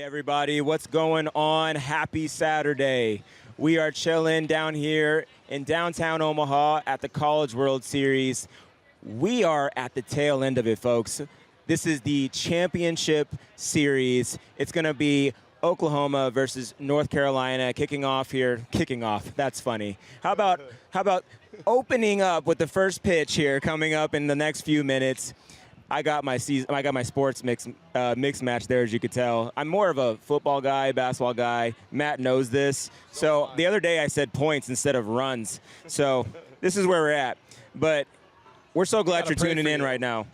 everybody, what's going on? Happy Saturday. We are chilling down here in downtown Omaha at the College World Series. We are at the tail end of it, folks. This is the championship series. It's going to be Oklahoma versus North Carolina kicking off here. Kicking off, that's funny. How about opening up with the first pitch here coming up in the next few minutes? I got my sports mix match there, as you could tell. I'm more of a football guy, basketball guy. Matt knows this. So the other day I said points instead of runs. So this is where we're at. But we're so glad you're tuning in right now.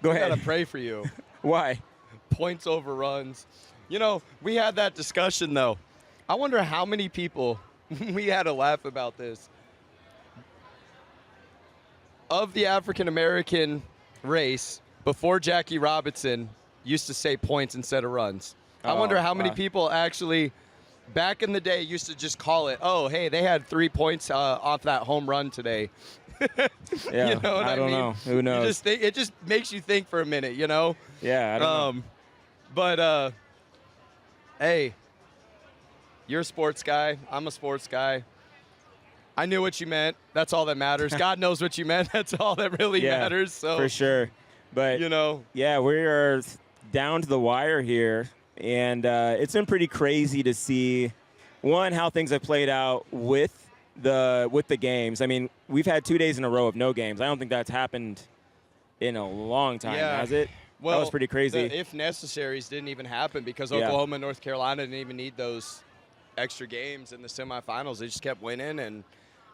Go ahead. I gotta pray for you. Why? Points over runs. You know, we had that discussion though. I wonder how many people we had to laugh about this. Of the African American race, before Jackie Robinson used to say points instead of runs. I wonder how many people actually, back in the day, used to just call it, oh, hey, they had 3 points off that home run today. Yeah, you know what I don't mean? know. Who knows? It just makes you think for a minute, you know? Yeah, I don't know. But, hey, you're a sports guy. I'm a sports guy. I knew what you meant. That's all that matters. God knows what you meant. That's all that really matters. So for sure. But, you know. Yeah, we are down to the wire here. And it's been pretty crazy to see, one, how things have played out with the games. I mean, we've had 2 days in a row of no games. I don't think that's happened in a long time, has it? Well, that was pretty crazy. The if necessaries didn't even happen because Oklahoma and North Carolina didn't even need those extra games in the semifinals. They just kept winning. And,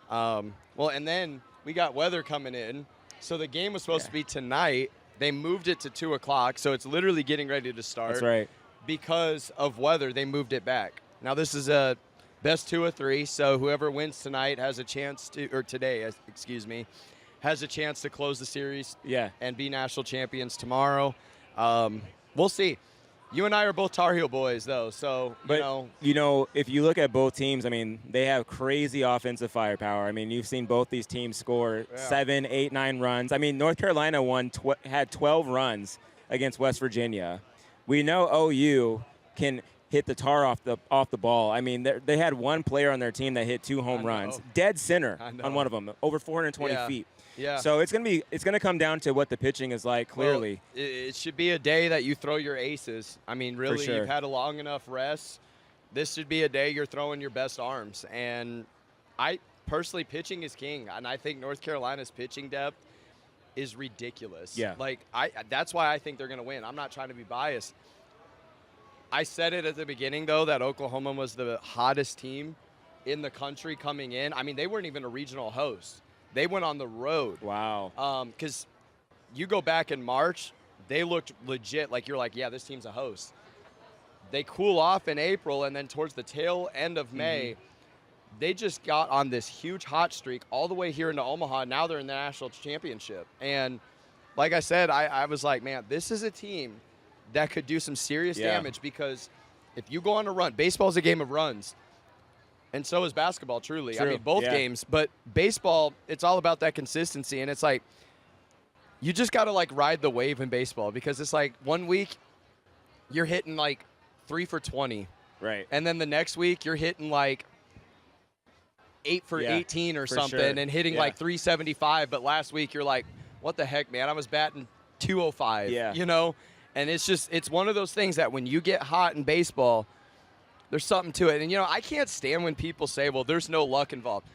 and then we got weather coming in. So the game was supposed to be tonight. They moved it to 2 o'clock, so it's literally getting ready to start. That's right. Because of weather, they moved it back. Now this is a best 2 of 3, so whoever wins tonight has a chance to, or today, excuse me, has a chance to close the series and be national champions tomorrow. We'll see. You and I are both Tar Heel boys, though, so, you know, if you look at both teams, I mean, they have crazy offensive firepower. I mean, you've seen both these teams score 7, 8, 9 runs. I mean, North Carolina had 12 runs against West Virginia. We know OU can hit the tar off the ball. I mean, they had one player on their team that hit 2 home runs, dead center on one of them, over 420 feet. Yeah. So it's gonna come down to what the pitching is like. Clearly, well, it should be a day that you throw your aces. I mean, really, you've had a long enough rest. This should be a day you're throwing your best arms. And I personally, pitching is king, and I think North Carolina's pitching depth is ridiculous. Yeah. Like that's why I think they're gonna win. I'm not trying to be biased. I said it at the beginning though that Oklahoma was the hottest team in the country coming in. I mean, they weren't even a regional host. They went on the road. Wow. Because you go back in March, they looked legit. Like, you're like, yeah, this team's a host. They cool off in April, and then towards the tail end of May, they just got on this huge hot streak all the way here into Omaha. Now they're in the national championship. And like I said, I was like, man, this is a team that could do some serious damage because if you go on a run, baseball is a game of runs. And so is basketball, truly. True. I mean, both games. But baseball, it's all about that consistency. And it's like, you just got to, like, ride the wave in baseball because it's like 1 week you're hitting, like, 3 for 20. Right. And then the next week you're hitting, like, 8 for 18 or something and hitting, like, 375. But last week you're like, what the heck, man? I was batting 205, you know? And it's just, it's one of those things that when you get hot in baseball – there's something to it. And, you know, I can't stand when people say, well, there's no luck involved.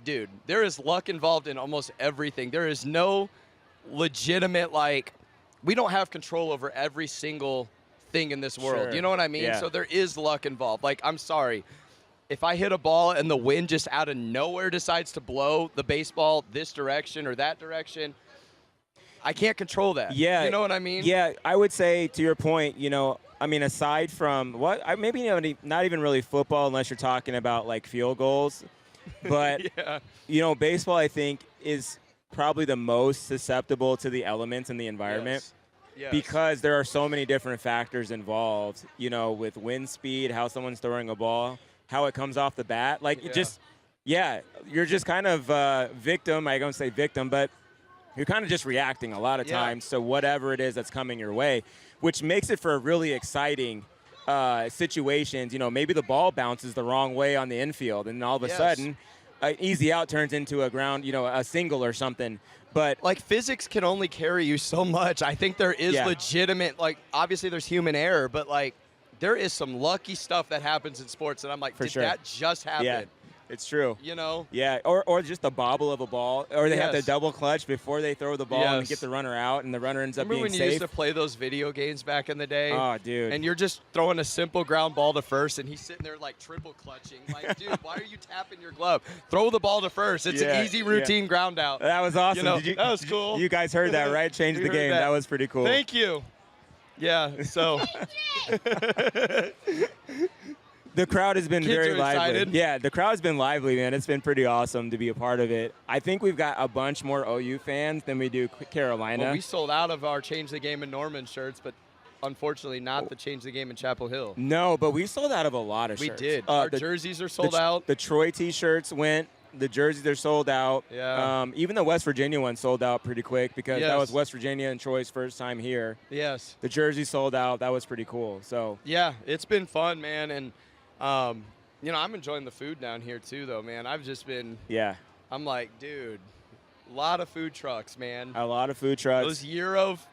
Dude, there is luck involved in almost everything. There is no legitimate, like, we don't have control over every single thing in this world. You know what I mean? So there is luck involved. Like, I'm sorry. If I hit a ball and the wind just out of nowhere decides to blow the baseball this direction or that direction, I can't control that. Yeah. You know what I mean? Yeah, I would say, to your point, you know, I mean, aside from maybe not even really football unless you're talking about, like, field goals. But, you know, baseball, I think, is probably the most susceptible to the elements in the environment because there are so many different factors involved, you know, with wind speed, how someone's throwing a ball, how it comes off the bat. Like, you're just kind of victim. I don't say victim, but you're kind of just reacting a lot of times to whatever it is that's coming your way, which makes it for a really exciting situations, maybe the ball bounces the wrong way on the infield, and all of a sudden, an easy out turns into a ground, a single or something. But like, physics can only carry you so much. I think there is legitimate, like, obviously there's human error, but like there is some lucky stuff that happens in sports that I'm like, did that just happen? Yeah. It's true. Yeah, or just the bobble of a ball, or they have to double clutch before they throw the ball and get the runner out, and the runner ends up being safe. Remember when you used to play those video games back in the day? Oh, dude. And you're just throwing a simple ground ball to first, and he's sitting there like triple clutching. Like, dude, why are you tapping your glove? Throw the ball to first. It's an easy routine ground out. That was awesome. That was cool. You guys heard that, right? Changed the game. That was pretty cool. Thank you. Yeah, so. The crowd has been very lively. Excited. Yeah, the crowd's been lively, man. It's been pretty awesome to be a part of it. I think we've got a bunch more OU fans than we do Carolina. Well, we sold out of our Change the Game in Norman shirts, but unfortunately not the Change the Game in Chapel Hill. No, but we sold out of a lot of shirts. We did. Our jerseys are sold out. The Troy T-shirts went. The jerseys are sold out. Yeah. Even the West Virginia one sold out pretty quick because that was West Virginia and Troy's first time here. Yes. The jersey sold out. That was pretty cool. So. Yeah, it's been fun, man, and I'm enjoying the food down here too, though, man. I've just been. Yeah. I'm like, dude, a lot of food trucks, man. A lot of food trucks.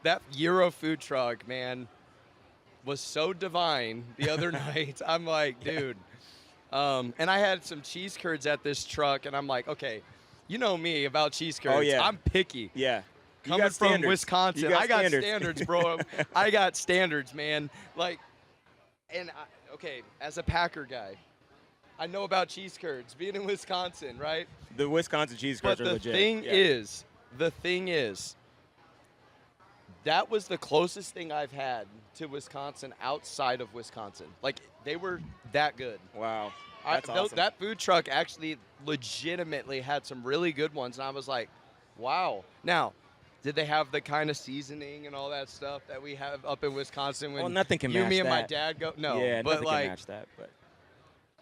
That Euro food truck, man, was so divine the other night. I'm like, dude. And I had some cheese curds at this truck, and I'm like, okay, you know me about cheese curds. Oh, yeah. I'm picky. Yeah. Coming from Wisconsin, I got standards, bro. I got standards, man. Like, and okay, as a Packer guy, I know about cheese curds. Being in Wisconsin, right? The Wisconsin cheese curds are legit. But the thing is, that was the closest thing I've had to Wisconsin outside of Wisconsin. Like, they were that good. Wow. That's awesome. That food truck actually legitimately had some really good ones, and I was like, wow. Now, did they have the kind of seasoning and all that stuff that we have up in Wisconsin when nothing can match me and that. my dad go? No. Yeah, but nothing can match that.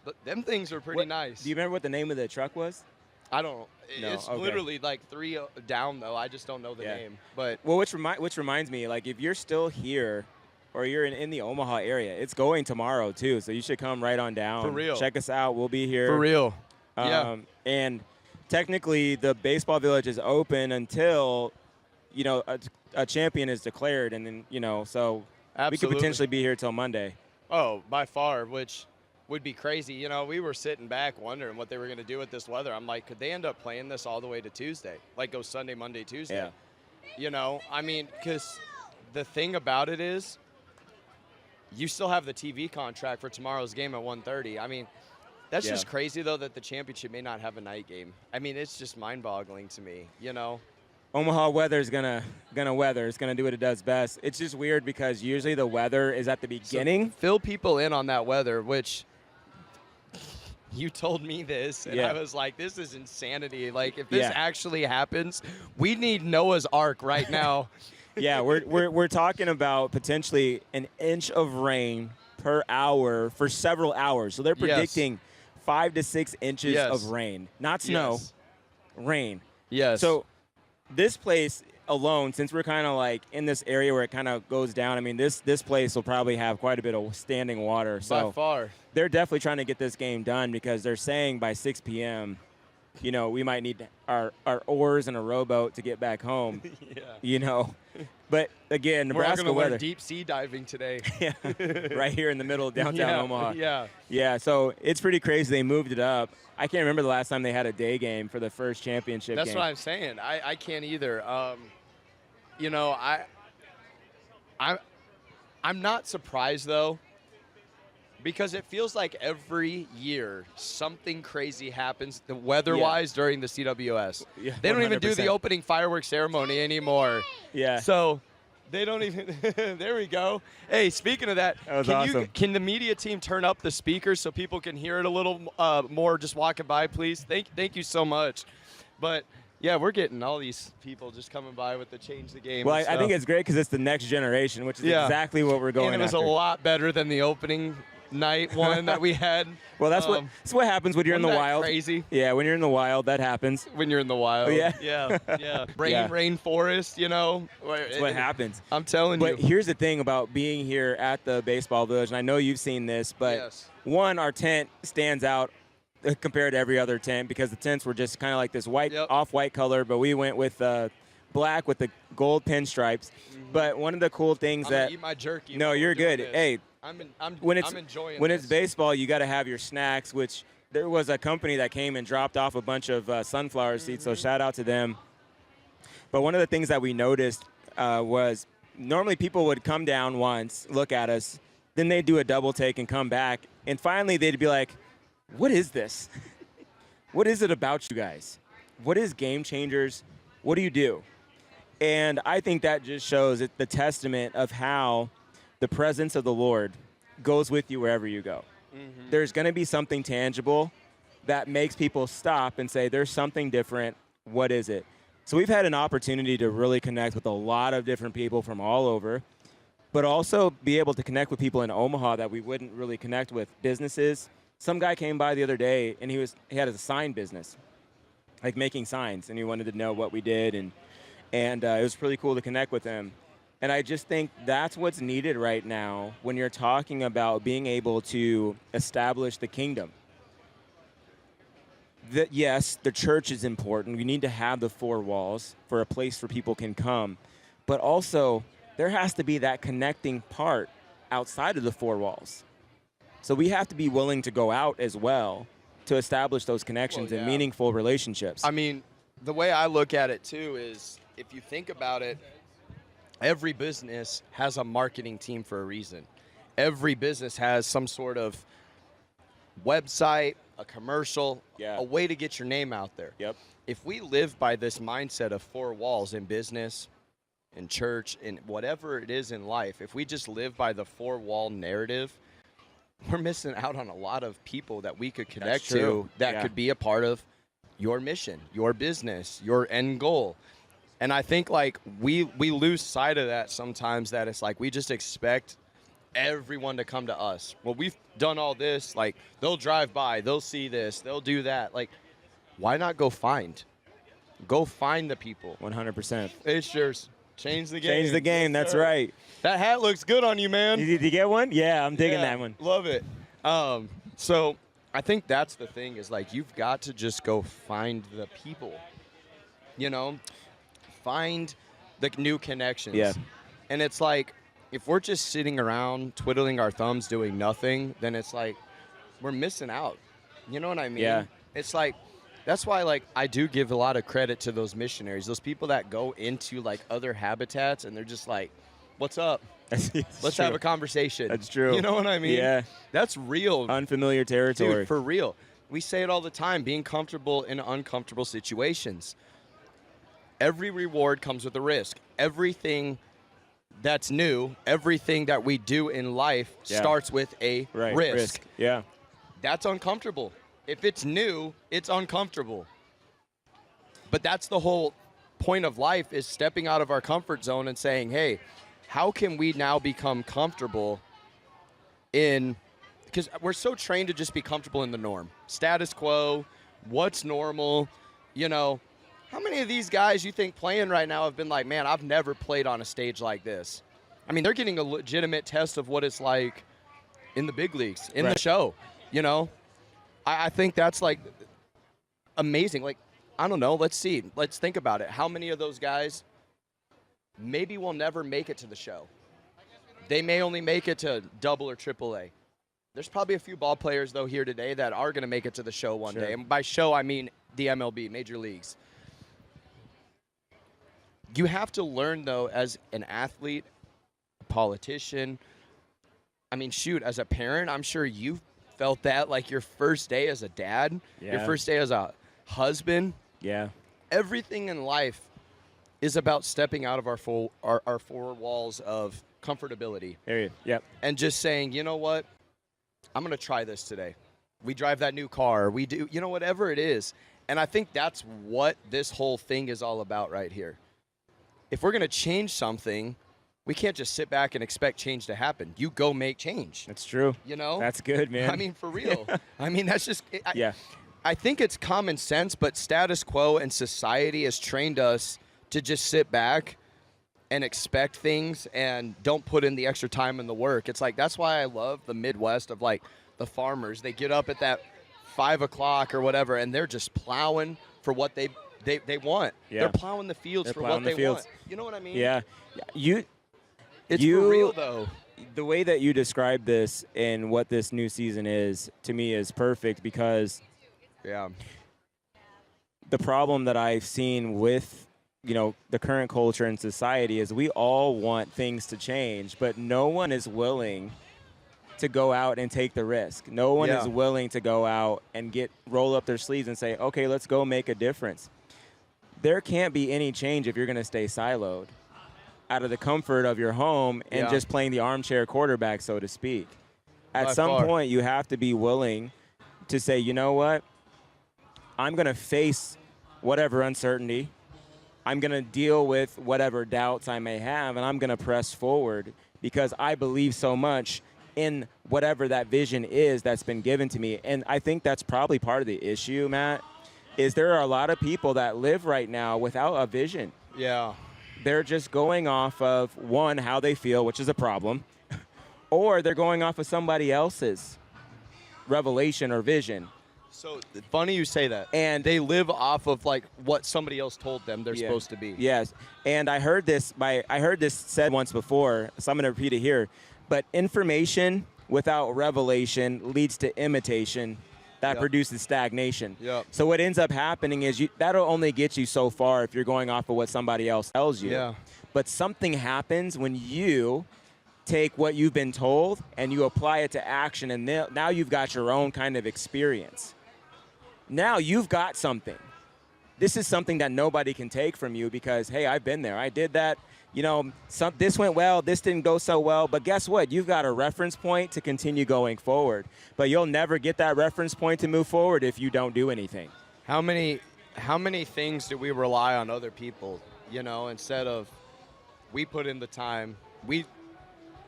But them things are pretty nice. Do you remember what the name of the truck was? I don't. No, it's okay. literally like 3 down, though. I just don't know the name. But well, which reminds me, like, if you're still here or you're in the Omaha area, it's going tomorrow, too. So you should come right on down. For real. Check us out. We'll be here. For real. And technically, the baseball village is open until, a champion is declared. And then, so we could potentially be here till Monday. Oh, by far, which would be crazy. We were sitting back wondering what they were going to do with this weather. I'm like, could they end up playing this all the way to Tuesday? Like, go Sunday, Monday, Tuesday? Yeah. I mean, because the thing about it is, you still have the TV contract for tomorrow's game at 1:30. I mean, that's just crazy, though, that the championship may not have a night game. I mean, it's just mind-boggling to me, Omaha weather is gonna weather. It's gonna do what it does best. It's just weird because usually the weather is at the beginning. So fill people in on that weather, which you told me this, and I was like, this is insanity. Like, if this actually happens, we need Noah's Ark right now. Yeah, we're talking about potentially an inch of rain per hour for several hours. So they're predicting 5 to 6 inches of rain, not snow, rain. Yes. So this place alone, since we're kind of like in this area where it kind of goes down, I mean, this place will probably have quite a bit of standing water. So by far. They're definitely trying to get this game done because they're saying by 6 p.m., we might need our oars and a rowboat to get back home. But again, Nebraska we're all weather. Learn deep sea diving today. Right here in the middle of downtown Omaha. Yeah. So it's pretty crazy. They moved it up. I can't remember the last time they had a day game for the first championship game. That's what I'm saying. I can't either. I'm not surprised though, because it feels like every year something crazy happens the weather-wise during the CWS. Yeah, they don't 100%. even do the opening fireworks ceremony anymore. Yeah. So they don't even – there we go. Hey, speaking of that was awesome. Can the media team turn up the speakers so people can hear it a little more just walking by, please? Thank you so much. But – yeah, we're getting all these people just coming by with the change the game. Well, I think it's great because it's the next generation, which is exactly what we're going after. And it was a lot better than the opening night one that we had. Well, that's what happens when you're in the wild. Crazy. Yeah, when you're in the wild, that happens. When you're in the wild. Yeah. Yeah. Rainforest, you know. That's what happens. I'm telling you. But here's the thing about being here at the Baseball Village, and I know you've seen this, but one, our tent stands out compared to every other tent because the tents were just kind of like this white, off-white color, but we went with black with the gold pinstripes. But one of the cool things I'm that gonna eat my jerky. No, you're good. Hey, I'm enjoying when this. it's baseball, you got to have your snacks. Which there was a company that came and dropped off a bunch of sunflower seeds. So shout out to them. But one of the things that we noticed was normally people would come down once, look at us, then they'd do a double take and come back, and finally they'd be like, "What is this? What is it about you guys? What is Game Changers? What do you do?" And I think that just shows the testament of how the presence of the Lord goes with you wherever you go. Mm-hmm. There's going to be something tangible that makes people stop and say, there's something different. What is it? So we've had an opportunity to really connect with a lot of different people from all over, but also be able to connect with people in Omaha that we wouldn't really connect with. Businesses. Some guy came by the other day, and he had a sign business, like making signs, and he wanted to know what we did, and it was pretty cool to connect with him. And I just think that's what's needed right now when you're talking about being able to establish the kingdom. That yes, the church is important. We need to have the four walls for a place where people can come. But also, there has to be that connecting part outside of the four walls. So we have to be willing to go out as well to establish those connections and meaningful relationships. I mean, the way I look at it, too, is if you think about it, every business has a marketing team for a reason. Every business has some sort of website, a commercial, a way to get your name out there. Yep. If we live by this mindset of four walls in business, in church, in whatever it is in life, if we just live by the four-wall narrative, we're missing out on a lot of people that we could connect to that could be a part of your mission, your business, your end goal. And I think, like, we lose sight of that sometimes, that it's like we just expect everyone to come to us. Well, we've done all this. Like, they'll drive by, they'll see this, they'll do that. Like, why not go find the people? 100%. It's yours. Change the game. Change the game. That's right. That hat looks good on you, man. Did you get one? Yeah, I'm digging that one. Love it. So I think that's the thing is, like, you've got to just go find the people. You know? Find the new connections. Yeah. And it's like, if we're just sitting around twiddling our thumbs doing nothing, then it's like we're missing out. You know what I mean? Yeah. It's like, that's why, like, I do give a lot of credit to those missionaries, those people that go into, like, other habitats and they're just like, what's up? Let's have a conversation. That's true. You know what I mean? Yeah. That's real. Unfamiliar territory. Dude, for real. We say it all the time, being comfortable in uncomfortable situations. Every reward comes with a risk. Everything that's new, everything that we do in life starts with a risk. Yeah. That's uncomfortable. If it's new, it's uncomfortable. But that's the whole point of life, is stepping out of our comfort zone and saying, hey, how can we now become comfortable in, because we're so trained to just be comfortable in the norm. Status quo, what's normal, you know. How many of these guys you think playing right now have been like, man, I've never played on a stage like this? I mean, they're getting a legitimate test of what it's like in the big leagues, in the show, you know? I think that's, like, amazing. Like, I don't know. Let's see. Let's think about it. How many of those guys maybe will never make it to the show? They may only make it to double or triple A. There's probably a few ball players, though, here today that are going to make it to the show one day. And by show, I mean the MLB, Major Leagues. You have to learn, though, as an athlete, a politician. I mean, shoot, as a parent, I'm sure you felt that, like, your first day as a dad, your first day as a husband. Yeah. Everything in life is about stepping out of our four walls of comfortability. Yep. And just saying, you know what? I'm going to try this today. We drive that new car. We do, you know, whatever it is. And I think that's what this whole thing is all about right here. If we're going to change something, we can't just sit back and expect change to happen. You go make change. That's true. You know? That's good, man. I mean, for real. I mean, that's just yeah. I think it's common sense, but status quo and society has trained us to just sit back and expect things and don't put in the extra time and the work. It's like, that's why I love the Midwest of like the farmers. They get up at that 5 o'clock or whatever, and they're just plowing for what they want. Yeah. They're plowing the fields for what they want. You know what I mean? Yeah. It's for real, though. The way that you describe this and what this new season is, to me, is perfect because the problem that I've seen with, the current culture and society is we all want things to change, but no one is willing to go out and take the risk. No one is willing to go out and roll up their sleeves and say, okay, let's go make a difference. There can't be any change if you're going to stay siloed out of the comfort of your home and just playing the armchair quarterback, so to speak. At some point, you have to be willing to say, you know what? I'm going to face whatever uncertainty. I'm going to deal with whatever doubts I may have, and I'm going to press forward because I believe so much in whatever that vision is that's been given to me. And I think that's probably part of the issue, Matt, is there are a lot of people that live right now without a vision. Yeah. They're just going off of, one, how they feel, which is a problem, or they're going off of somebody else's revelation or vision. So funny you say that. And they live off of like what somebody else told them they're supposed to be. Yes. And I heard this said once before, so I'm going to repeat it here. But information without revelation leads to imitation that produces stagnation. Yep. So what ends up happening is that'll only get you so far if you're going off of what somebody else tells you. Yeah. But something happens when you take what you've been told and you apply it to action, and now you've got your own kind of experience. Now you've got something. This is something that nobody can take from you because, hey, I've been there. I did that. This went well, this didn't go so well, but guess what? You've got a reference point to continue going forward. But you'll never get that reference point to move forward if you don't do anything. How many things do we rely on other people, instead of we put in the time, we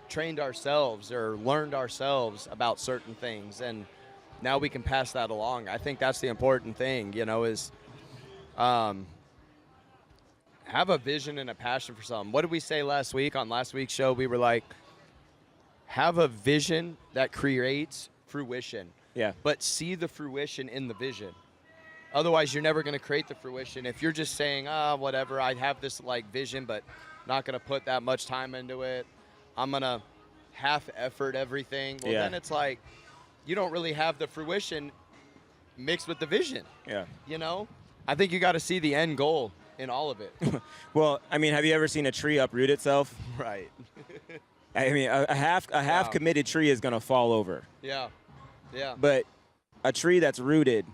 trained ourselves or learned ourselves about certain things, and now we can pass that along. I think that's the important thing, is have a vision and a passion for something. What did we say last week on last week's show? We were like, have a vision that creates fruition. Yeah. But see the fruition in the vision. Otherwise, you're never going to create the fruition. If you're just saying, whatever, I have this like vision, but not going to put that much time into it. I'm going to half effort everything. Well, then it's like you don't really have the fruition mixed with the vision. Yeah. I think you got to see the end goal in all of it. Well, I mean, have you ever seen a tree uproot itself? Right. I mean, a half committed tree is going to fall over. Yeah. Yeah. But a tree that's rooted,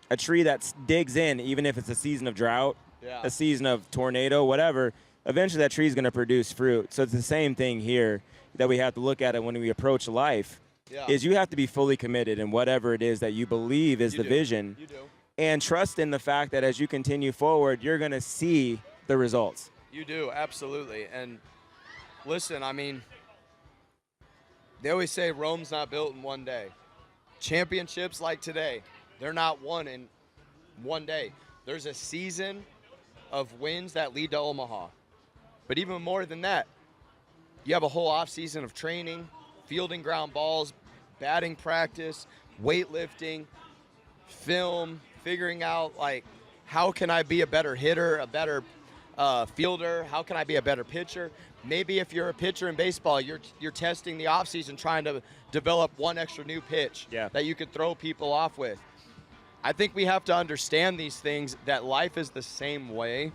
a tree that digs in, even if it's a season of drought, a season of tornado, whatever, eventually that tree is going to produce fruit. So it's the same thing here that we have to look at it when we approach life. Yeah. Is you have to be fully committed in whatever it is that you believe is the vision. You do. And trust in the fact that as you continue forward, you're going to see the results. You do, absolutely. And listen, I mean, they always say Rome's not built in one day. Championships like today, they're not won in one day. There's a season of wins that lead to Omaha. But even more than that, you have a whole offseason of training, fielding ground balls, batting practice, weightlifting, film, figuring out, like, how can I be a better hitter, a better fielder? How can I be a better pitcher? Maybe if you're a pitcher in baseball, you're testing the offseason trying to develop one extra new pitch that you could throw people off with. I think we have to understand these things, that life is the same way.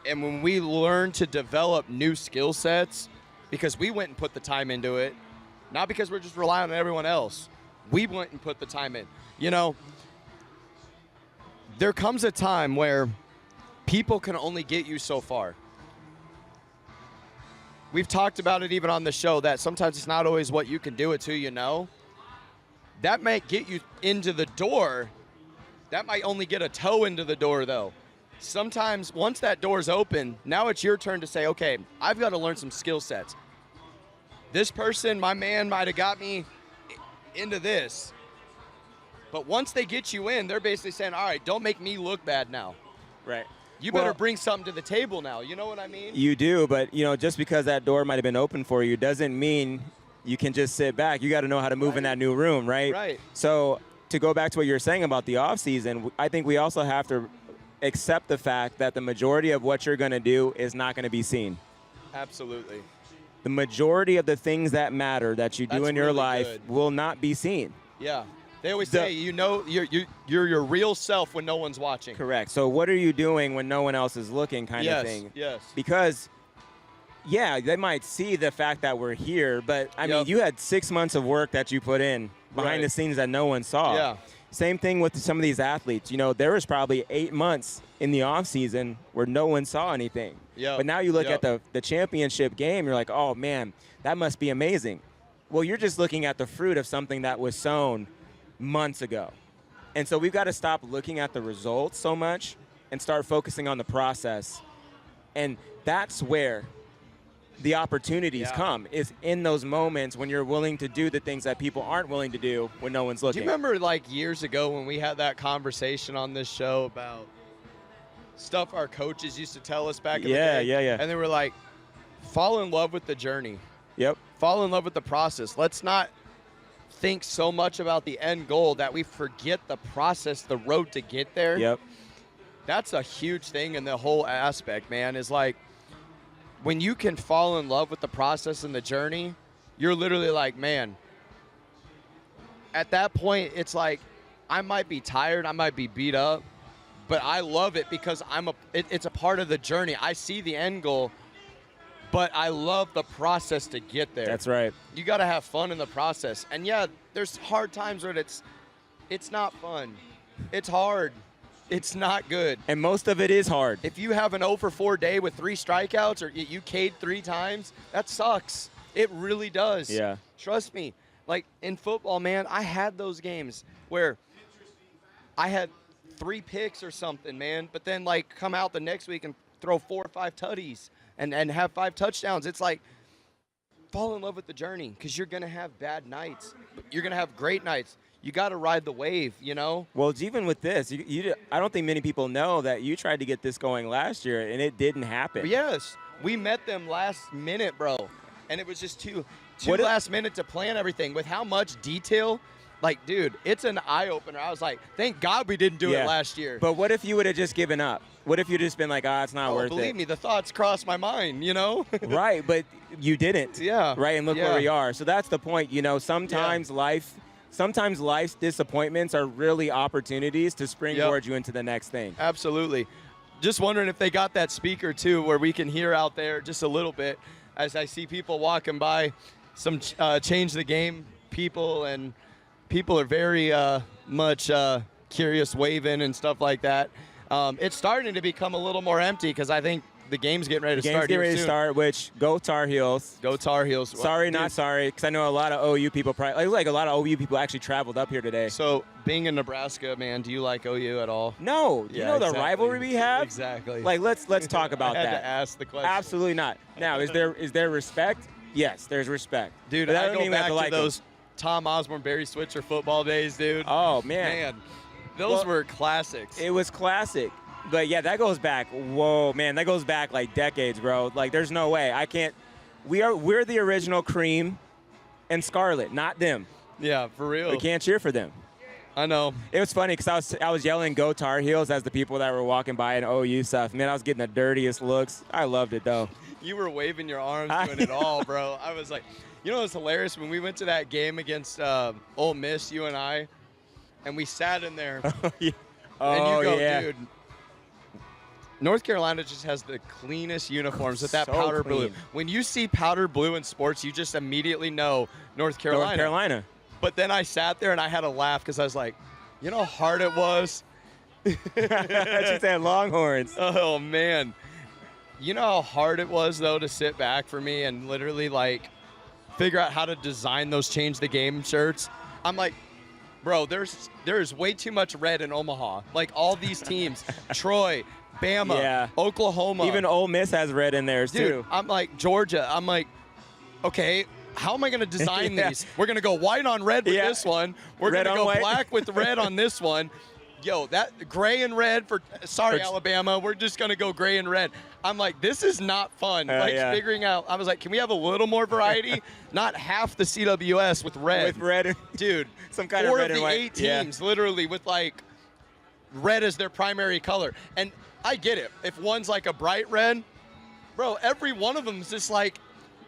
And when we learn to develop new skill sets, because we went and put the time into it, not because we're just relying on everyone else. We went and put the time in. There comes a time where people can only get you so far. We've talked about it even on the show that sometimes it's not always what you can do, it's who you know. That might get you into the door. That might only get a toe into the door, though. sometimes once that door's open, now it's your turn to say, okay, I've got to learn some skill sets. This person, my man, might have got me into this. But once they get you in, they're basically saying, all right, don't make me look bad now. Right. You better bring something to the table now. You know what I mean? You do, but, just because that door might have been open for you doesn't mean you can just sit back. You got to know how to move in that new room, right? Right. So to go back to what you were saying about the offseason, I think we also have to accept the fact that the majority of what you're going to do is not going to be seen. Absolutely. The majority of the things that matter that you do in your life will not be seen. Yeah. They always say, you're your real self when no one's watching. Correct. So what are you doing when no one else is looking kind of thing? Yes. Because, yeah, they might see the fact that we're here, but, I mean, you had 6 months of work that you put in behind the scenes that no one saw. Yeah. Same thing with some of these athletes. There was probably 8 months in the off season where no one saw anything. Yep. But now you look at the championship game, you're like, oh, man, that must be amazing. Well, you're just looking at the fruit of something that was sown months ago. And so we've got to stop looking at the results so much and start focusing on the process. And that's where the opportunities come, is in those moments when you're willing to do the things that people aren't willing to do when no one's looking. Do you remember like years ago when we had that conversation on this show about stuff our coaches used to tell us back in the day? Yeah. And they were like, fall in love with the journey. Yep. Fall in love with the process. Let's not think so much about the end goal that we forget the process, the road to get there. Yep. That's a huge thing in the whole aspect, man, is like when you can fall in love with the process and the journey, you're literally like, man, at that point, it's like I might be tired, I might be beat up, but I love it because it's a part of the journey. I see the end goal, but I love the process to get there. That's right. You got to have fun in the process. And, yeah, there's hard times where it's not fun. It's hard. It's not good. And most of it is hard. If you have an 0-for-4 day with 3 strikeouts or you K'd 3 times, that sucks. It really does. Yeah. Trust me. Like, in football, man, I had those games where I had 3 picks or something, man, but then, like, come out the next week and throw 4 or 5 tutties and have 5 touchdowns. It's like, fall in love with the journey because you're going to have bad nights. You're going to have great nights. You got to ride the wave, Well, it's even with this. I don't think many people know that you tried to get this going last year, and it didn't happen. Yes. We met them last minute, bro. And it was just too last minute to plan everything. With how much detail, like, dude, it's an eye-opener. I was like, thank God we didn't do it last year. But what if you would have just given up? What if you'd just been like, it's not worth it? Believe me, the thoughts crossed my mind, Right, but you didn't. Yeah. Right, and look where we are. So that's the point, Sometimes life's disappointments are really opportunities to springboard you into the next thing. Absolutely. Just wondering if they got that speaker, too, where we can hear out there just a little bit as I see people walking by, some change the game people, and people are very much curious, waving and stuff like that. It's starting to become a little more empty because I think the game's getting ready to start. Which go Tar Heels. Go Tar Heels. Sorry, not sorry, because I know a lot of OU people actually traveled up here today. So, being in Nebraska, man, do you like OU at all? No. Do you know the rivalry we have? Exactly. Like, let's talk about that. I had to ask the question. Absolutely not. Now, is there respect? Yes, there's respect. Dude, I go back to those Tom Osborne, Barry Switzer football days, dude. Oh, man. Those were classics. It was classic. But, yeah, that goes back. Whoa, man, that goes back like decades, bro. Like, there's no way. I can't. We're the original Cream and Scarlet, not them. Yeah, for real. We can't cheer for them. I know. It was funny because I was yelling "Go Tar Heels" as the people that were walking by in OU stuff. Man, I was getting the dirtiest looks. I loved it, though. You were waving your arms, doing it all, bro. I was like, it was hilarious when we went to that game against Ole Miss, you and I, and we sat in there. And you go, dude, North Carolina just has the cleanest uniforms with that powder blue. When you see powder blue in sports, you just immediately know North Carolina. North Carolina. But then I sat there and I had a laugh because I was like, you know how hard it was? She said Longhorns. Oh, man. You know how hard it was, though, to sit back for me and literally, like, figure out how to design those change the game shirts? I'm like, bro, there's way too much red in Omaha. Like, all these teams, Troy, Bama, Oklahoma. Even Ole Miss has red in theirs, too. I'm like, Georgia. I'm like, okay, how am I going to design these? We're going to go white on red with this one. We're going to go black with red on this one. Yo, that gray and red for Alabama. We're just going to go gray and red. I'm like, this is not fun. Figuring out. I was like, can we have a little more variety? Not half the CWS with red. With red. Dude, some kind of red and white. 4 of the 8 teams, literally, with, like, red as their primary color. And I get it. If one's, like, a bright red, bro, every one of them is just, like,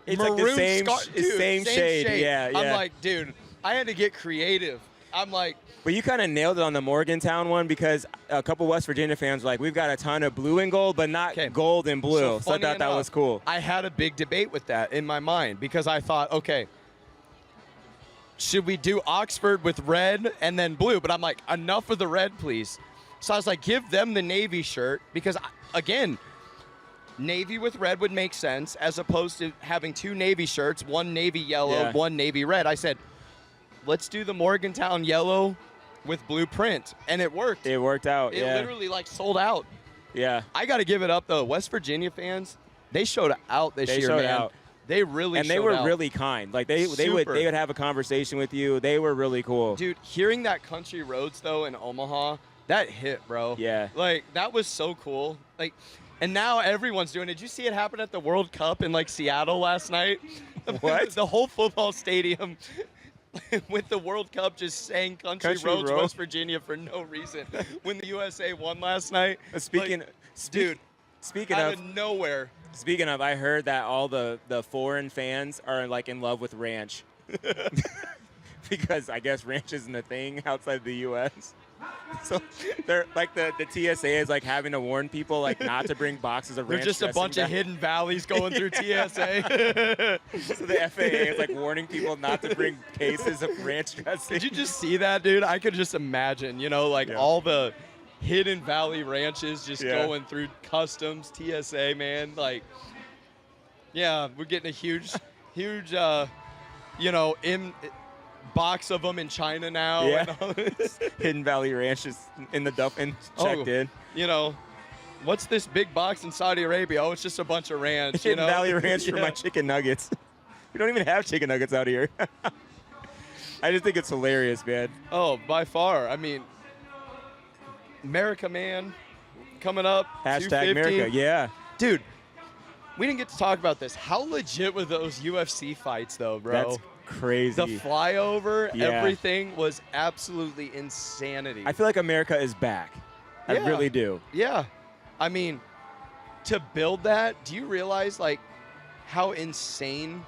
it's maroon like the same, dude, same shade. Yeah. I'm like, dude, I had to get creative. I'm like. But you kind of nailed it on the Morgantown one because a couple West Virginia fans were like, we've got a ton of blue and gold, but not gold and blue. So I thought that was cool. I had a big debate with that in my mind because I thought, okay, should we do Oxford with red and then blue? But I'm like, enough of the red, please. So I was like, give them the Navy shirt because, again, Navy with red would make sense as opposed to having 2 Navy shirts, one Navy yellow, one Navy red. I said, let's do the Morgantown yellow with blue print. And it worked. It worked out, It literally, like, sold out. Yeah. I got to give it up, though. West Virginia fans, they showed out this year, man. Out. They really and they were really kind. Like, they would have a conversation with you. They were really cool. Dude, hearing that Country Roads, though, in Omaha, that hit, bro. Yeah. Like, that was so cool. Like, and now everyone's doing it. Did you see it happen at the World Cup in, like, Seattle last night? What? The whole football stadium with the World Cup just saying Country Roads, West Virginia for no reason when the USA won last night. Speaking out of nowhere. Speaking of, I heard that all the foreign fans are, like, in love with ranch. Because I guess ranch isn't a thing outside of the U.S. So they're like the TSA is like having to warn people like not to bring boxes of ranch. They're just a bunch of hidden valleys going through TSA. So the FAA is like warning people not to bring cases of ranch dressing. Did you just see that, dude? I could just imagine, all the hidden valley ranches just going through customs, TSA, man. Like, yeah, we're getting a huge, box of them in China now. Yeah. And all this. Hidden Valley Ranch is in the dump and checked in. What's this big box in Saudi Arabia? Oh, it's just a bunch of ranch. Hidden Valley Ranch for my chicken nuggets. We don't even have chicken nuggets out here. I just think it's hilarious, man. Oh, by far. I mean, America, man, coming up. Hashtag America, yeah. Dude, we didn't get to talk about this. How legit were those UFC fights, though, bro? That's crazy. The flyover, everything was absolutely insanity. I feel like America is back. I really do. Yeah. I mean, to build that, do you realize, like, how insane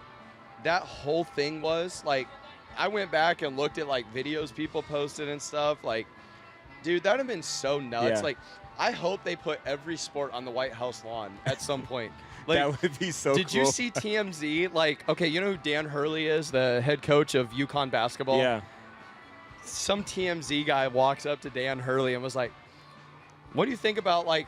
that whole thing was? Like, I went back and looked at, like, videos people posted and stuff. Like, dude, that would have been so nuts. Yeah. Like, I hope they put every sport on the White House lawn at some point. Like, that would be so cool. Did you see TMZ? Like, okay, you know who Dan Hurley is, the head coach of UConn basketball? Yeah. Some TMZ guy walks up to Dan Hurley and was like, what do you think about, like,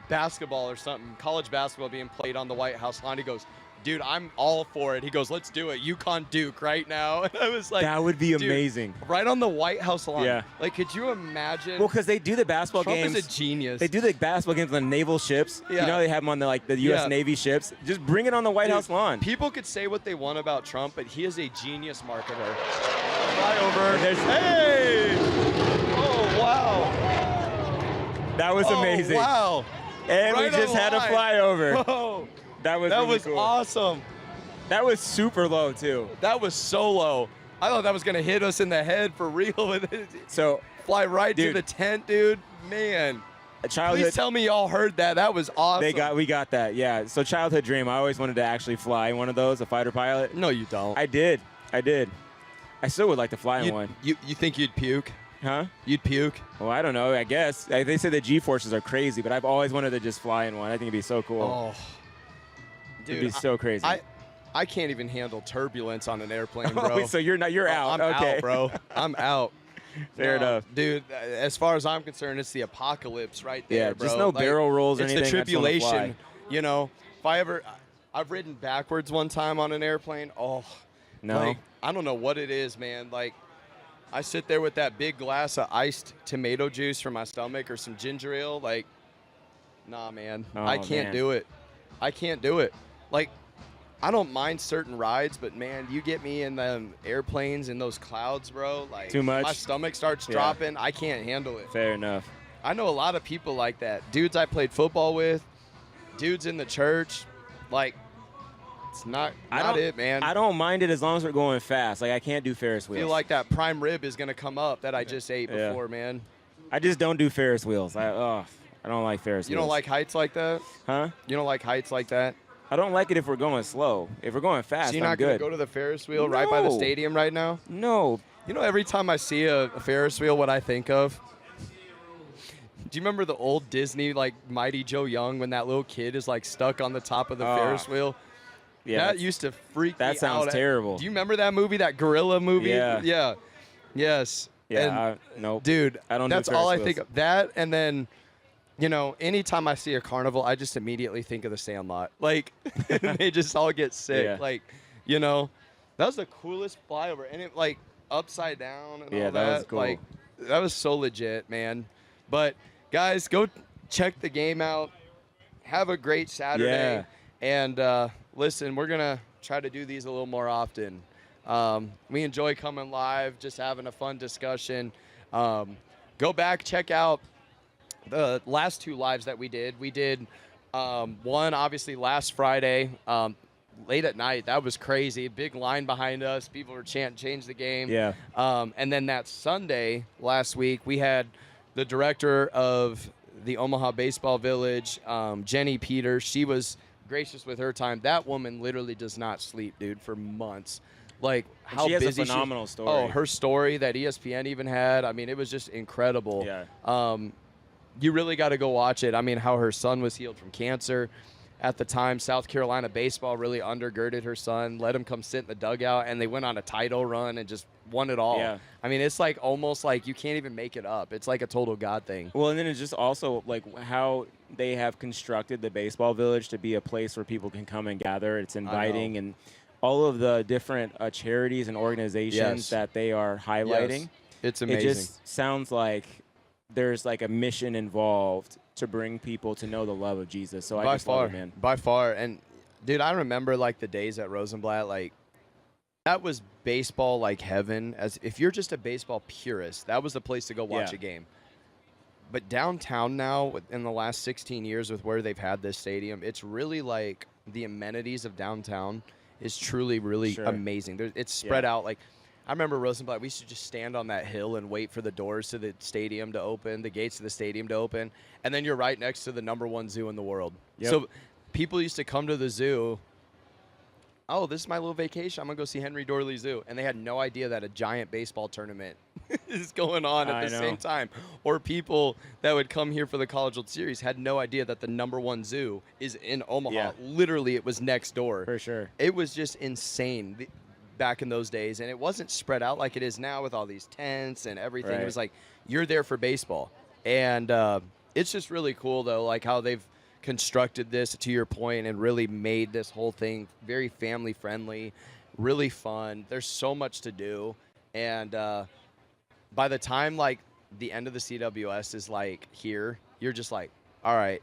basketball or something, college basketball being played on the White House lawn? He goes, dude, I'm all for it. He goes, let's do it. UConn Duke right now. And I was like, that would be amazing. Right on the White House lawn. Yeah. Like, could you imagine? Well, because they do the basketball games. Trump is a genius. They do the basketball games on the naval ships. Yeah. You know, they have them on the U.S. Navy ships. Just bring it on the White House lawn. People could say what they want about Trump, but he is a genius marketer. Flyover. Hey! Oh, wow. That was amazing. Wow. And we just had a flyover. Whoa. That was really cool. Awesome. That was super low, too. That was so low. I thought that was going to hit us in the head for real. So fly right to the tent, dude. Man. Please tell me y'all heard that. That was awesome. We got that, yeah. So childhood dream, I always wanted to actually fly one of those, a fighter pilot. No, you don't. I did. I still would like to fly in one. You think you'd puke? Huh? You'd puke? Well, I don't know. I guess. They say the G-forces are crazy, but I've always wanted to just fly in one. I think it'd be so cool. Oh. Dude, it'd be so crazy. I can't even handle turbulence on an airplane, bro. Wait, so you're out. I'm okay. out, bro. I'm out. Fair enough. Dude, as far as I'm concerned, it's the apocalypse right there, bro. Just no barrel rolls or anything. It's the tribulation. I've ridden backwards one time on an airplane. Oh, no. Like, I don't know what it is, man. Like, I sit there with that big glass of iced tomato juice for my stomach or some ginger ale. Like, Nah, man. Oh, I can't do it. I can't do it. Like, I don't mind certain rides, but, man, you get me in them airplanes in those clouds, bro. Like, too much. My stomach starts dropping. I can't handle it. Fair enough. I know a lot of people like that. Dudes I played football with, dudes in the church. Like, it's not it, man. I don't mind it as long as we're going fast. Like, I can't do Ferris wheels. I feel like that prime rib is going to come up that I just ate before, man. I just don't do Ferris wheels. I don't like Ferris wheels. You don't like heights like that? Huh? You don't like heights like that? I don't like it if we're going slow. If we're going fast, so you're not going to go to the Ferris wheel right by the stadium right now? No. You know, every time I see a Ferris wheel, what I think of? Do you remember the old Disney, like, Mighty Joe Young, when that little kid is, like, stuck on the top of the Ferris wheel? Yeah. That used to freak me out. That sounds terrible. Do you remember that movie, that gorilla movie? Yeah. Yeah. Yes. Yeah, nope. Dude, I don't that's do Ferris all I wheels. think of. That, and then, you know, anytime I see a carnival, I just immediately think of the Sandlot. Like, they just all get sick. Yeah. Like, you know, that was the coolest flyover. And it, like, upside down and all that. that was cool. Like, that was so legit, man. But, guys, go check the game out. Have a great Saturday. And, listen, we're going to try to do these a little more often. We enjoy coming live, just having a fun discussion. Go back, check out the last 2 lives that we did. We did one, obviously, last Friday, late at night. That was crazy. Big line behind us. People were chanting, change the game. Yeah. And then that Sunday last week, we had the director of the Omaha Baseball Village, Jenny Peters. She was gracious with her time. That woman literally does not sleep, dude, for months. Like, how she has busy a phenomenal story. Oh, her story that ESPN even had. I mean, it was just incredible. Yeah. You really got to go watch it. I mean, how her son was healed from cancer. At the time, South Carolina baseball really undergirded her son, let him come sit in the dugout, and they went on a title run and just won it all. Yeah. I mean, it's like almost like you can't even make it up. It's like a total God thing. Well, and then it's just also like how they have constructed the baseball village to be a place where people can come and gather. It's inviting, and all of the different charities and organizations that they are highlighting. Yes. It's amazing. It just sounds like there's like a mission involved to bring people to know the love of Jesus. So I just love it, man. By far. And, dude, I remember, like, the days at Rosenblatt, like, that was baseball like heaven. As if you're just a baseball purist, that was the place to go watch a game. But downtown now, in the last 16 years with where they've had this stadium, it's really like the amenities of downtown is truly, really amazing. It's spread out. Like, I remember Rosenblatt, we used to just stand on that hill and wait for the doors to the stadium to open, the gates to the stadium to open, and then you're right next to the #1 zoo in the world. Yep. So people used to come to the zoo. Oh, this is my little vacation. I'm going to go see Henry Dorley Zoo. And they had no idea that a giant baseball tournament is going on at the same time. Or people that would come here for the College World Series had no idea that the #1 zoo is in Omaha. Yeah. Literally, it was next door. For sure. It was just insane back in those days. And it wasn't spread out like it is now with all these tents and everything. Right. It was like, you're there for baseball. And it's just really cool, though, like how they've constructed this, to your point, and really made this whole thing very family friendly, really fun. There's so much to do, and by the time like the end of the CWS is like here, you're just like, all right,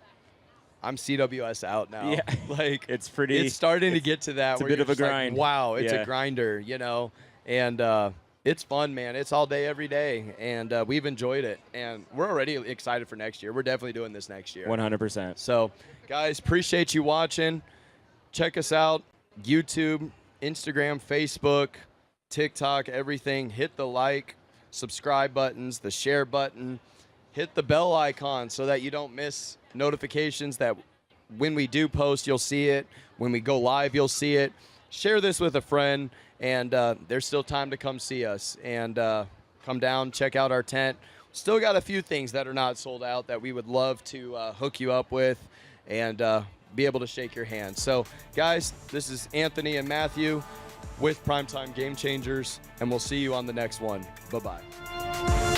I'm CWS out now. Yeah. Like it's starting to get to that. It's where a bit you're of a just like, grind. wow, it's a grinder, you know, and it's fun, man. It's all day, every day, and we've enjoyed it, and we're already excited for next year. We're definitely doing this next year. 100%. So, guys, appreciate you watching. Check us out, YouTube, Instagram, Facebook, TikTok, everything. Hit the like, subscribe buttons, the share button. Hit the bell icon so that you don't miss notifications that when we do post, you'll see it. When we go live, you'll see it. Share this with a friend. And there's still time to come see us and come down, check out our tent. Still got a few things that are not sold out that we would love to hook you up with and be able to shake your hand. So, guys, this is Anthony and Matthew with Primetime Game Changers, and we'll see you on the next one. Bye-bye.